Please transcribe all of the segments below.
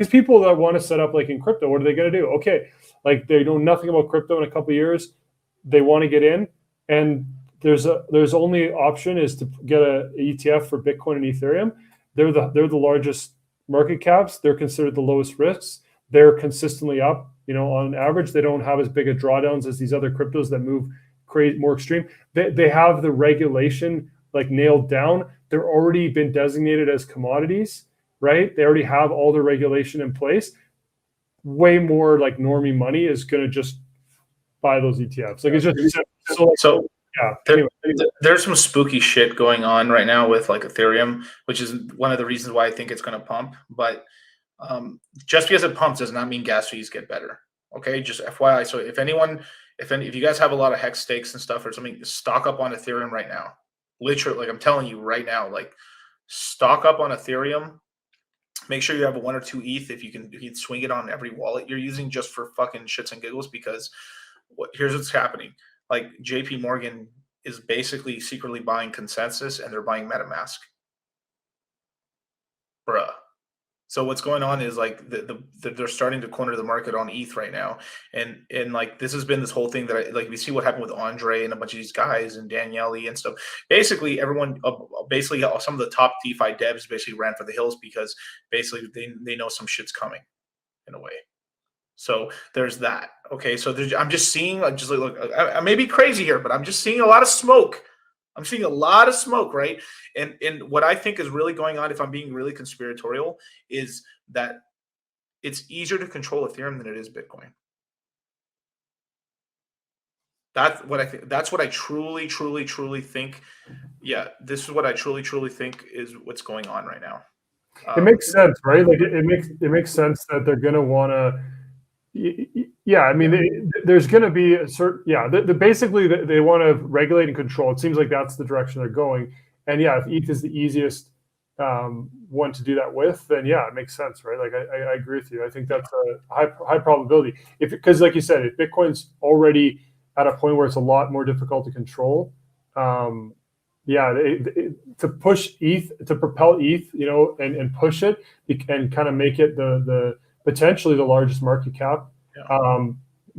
because people that want to set up like in crypto, what are they going to do? Okay, like they know nothing about crypto in a couple of years, they want to get in, and there's only option is to get a ETF for Bitcoin and Ethereum. They're the largest market caps. They're considered the lowest risks. They're consistently up. On average, they don't have as big a drawdowns as these other cryptos that move more extreme. They have the regulation like nailed down. They're already been designated as commodities, right? They already have all the regulation in place. Way more like normie money is going to just buy those ETFs. Like it's just so yeah. Anyway. There's some spooky shit going on right now with like Ethereum, which is one of the reasons why I think it's going to pump. But just because it pumps does not mean gas fees get better. Okay, just FYI. So if you guys have a lot of hex stakes and stuff or something, stock up on Ethereum right now. Literally, like I'm telling you right now, like stock up on Ethereum. Make sure you have 1 or 2 ETH if you can swing it on every wallet you're using just for fucking shits and giggles. Because here's what's happening. Like JP Morgan is basically secretly buying Consensus and they're buying MetaMask. Bruh. So what's going on is like they're starting to corner the market on ETH right now. And like this has been this whole thing that we see what happened with Andre and a bunch of these guys and Daniele and stuff. Basically everyone, some of the top DeFi devs basically ran for the hills because basically they know some shit's coming in a way. So there's that. Okay, so I'm just seeing, look, I may be crazy here, but I'm just seeing a lot of smoke. I'm seeing a lot of smoke, right? And what I think is really going on, if I'm being really conspiratorial, is that it's easier to control Ethereum than it is Bitcoin. That's what I think. That's what I truly, truly, truly think. Yeah, this is what I truly, truly think is what's going on right now. It makes sense, right? Like it makes sense that they're going to want to. Yeah, I mean, there's going to be a certain, basically they want to regulate and control. It seems like that's the direction they're going. And yeah, if ETH is the easiest one to do that with, then yeah, it makes sense, right? Like I agree with you. I think that's a high probability. Because like you said, if Bitcoin's already at a point where it's a lot more difficult to control, to push ETH, to propel ETH, and push it and kind of make it the potentially the largest market cap,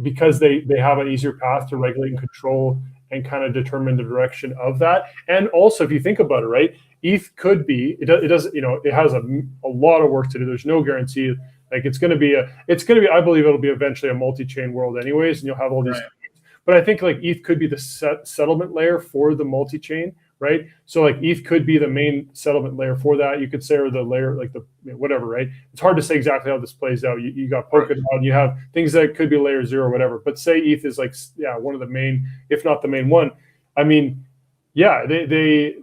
because they have an easier path to regulate and control and kind of determine the direction of that. And also, if you think about it, right, ETH could be, it has a lot of work to do. There's no guarantee. Like it's going to be, I believe it'll be eventually a multi-chain world anyways, and you'll have all these. Right. But I think like ETH could be the settlement layer for the multi-chain, right? So like ETH could be the main settlement layer for that. You could say, or the layer, like whatever, right? It's hard to say exactly how this plays out. You got Polkadot, and you have things that could be layer 0 or whatever. But say ETH is like, one of the main, if not the main one. I mean, yeah, it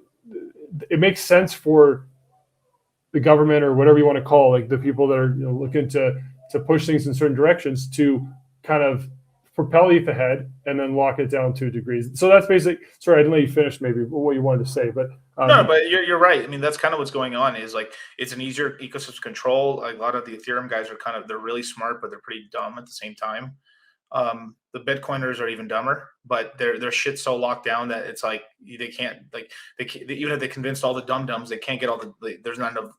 makes sense for the government or whatever you want to call, like the people that are looking to push things in certain directions to kind of propel ETH ahead and then lock it down to a degree. So that's basically, sorry, I didn't let you finish maybe what you wanted to say, but no, but you're right. I mean, that's kind of what's going on is like, it's an easier ecosystem control. A lot of the Ethereum guys are they're really smart, but they're pretty dumb at the same time. The Bitcoiners are even dumber, but their shit's so locked down that it's like they can't, like even if they convinced all the dum-dums, they can't get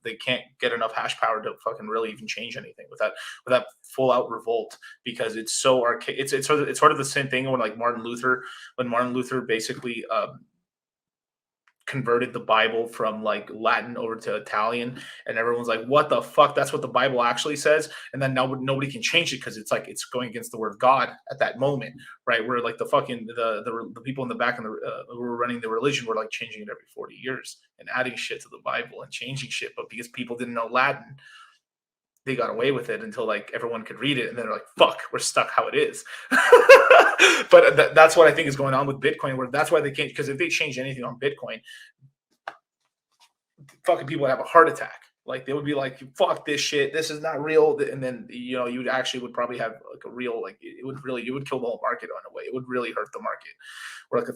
they can't get enough hash power to fucking really even change anything with that full out revolt, because it's so archaic. It's sort of the same thing when Martin Luther basically converted the Bible from like Latin over to Italian, and everyone's like, what the fuck, that's what the Bible actually says. And then now nobody can change it because it's like it's going against the word of God at that moment, right? Where like the fucking the people in the back who were running the religion were like changing it every 40 years and adding shit to the Bible and changing shit, but because people didn't know Latin, they got away with it until like everyone could read it, and then they're like, fuck, we're stuck how it is. But that's what I think is going on with Bitcoin, where that's why they can't, because if they change anything on Bitcoin, fucking people would have a heart attack. Like they would be like, fuck this shit, this is not real. And then you actually would probably have like a real, like it would kill the whole market in a way. It would really hurt the market. Where like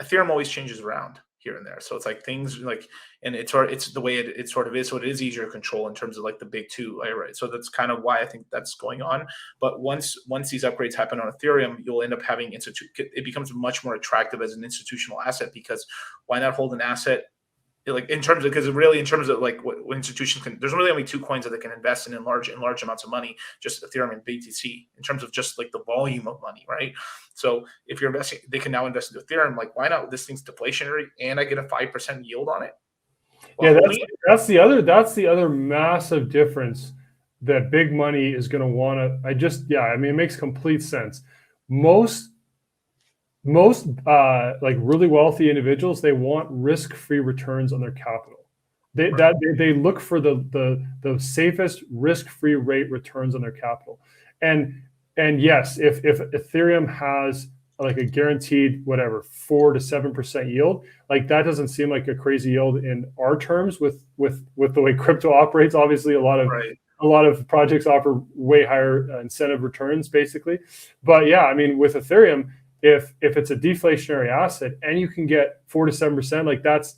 Ethereum always changes around here and there. So it's like things like, and it's the way it sort of is. So it is easier to control in terms of like the big two, right? So that's kind of why I think that's going on. But once these upgrades happen on Ethereum, you'll end up having it becomes much more attractive as an institutional asset, because why not hold an asset Like in terms of, because really in terms of like what institutions can, there's really only two coins that they can invest in large amounts of money, just Ethereum and BTC, in terms of just like the volume of money, right? So if you're investing, they can now invest into Ethereum. Like, why not? This thing's deflationary, and I get a 5% yield on it. Yeah, that's the other massive difference that big money is going to want to. I mean, it makes complete sense. Most like really wealthy individuals, they want risk-free returns on their capital. They look for the safest risk-free rate returns on their capital. And yes, if Ethereum has like a guaranteed whatever 4 to 7% yield, like that doesn't seem like a crazy yield in our terms with the way crypto operates. Obviously, a lot of projects offer way higher incentive returns, basically. But yeah, I mean, with Ethereum, if it's a deflationary asset and you can get 4 to 7%, like that's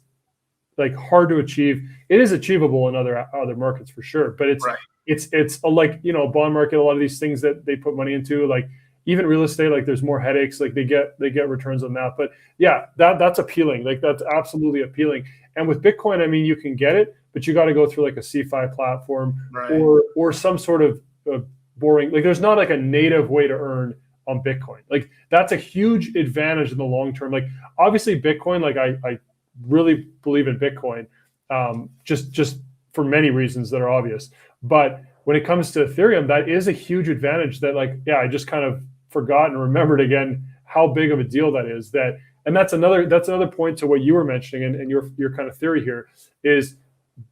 like hard to achieve. It is achievable in other markets for sure, but it's like, you know, bond market, a lot of these things that they put money into, like even real estate, like there's more headaches, like they get returns on that. But yeah, that's appealing. Like that's absolutely appealing. And with Bitcoin, I mean, you can get it, but you got to go through like a CeFi platform or some sort of boring, like there's not like a native way to earn on Bitcoin. Like that's a huge advantage in the long term. Like obviously Bitcoin, like I really believe in Bitcoin, just for many reasons that are obvious. But when it comes to Ethereum, that is a huge advantage that, like, yeah, I just kind of forgot and remembered again how big of a deal that is. And that's another point to what you were mentioning and your kind of theory here is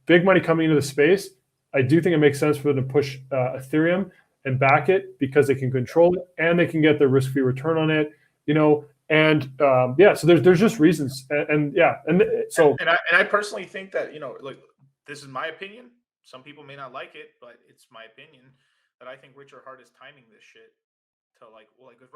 big money coming into the space. I do think it makes sense for them to push Ethereum and back it because they can control it and they can get their risk-free return on it, you know. And yeah, so there's just reasons, and I personally think that, you know, like this is my opinion. Some people may not like it, but it's my opinion that I think Richard Hart is timing this shit to like, well, like right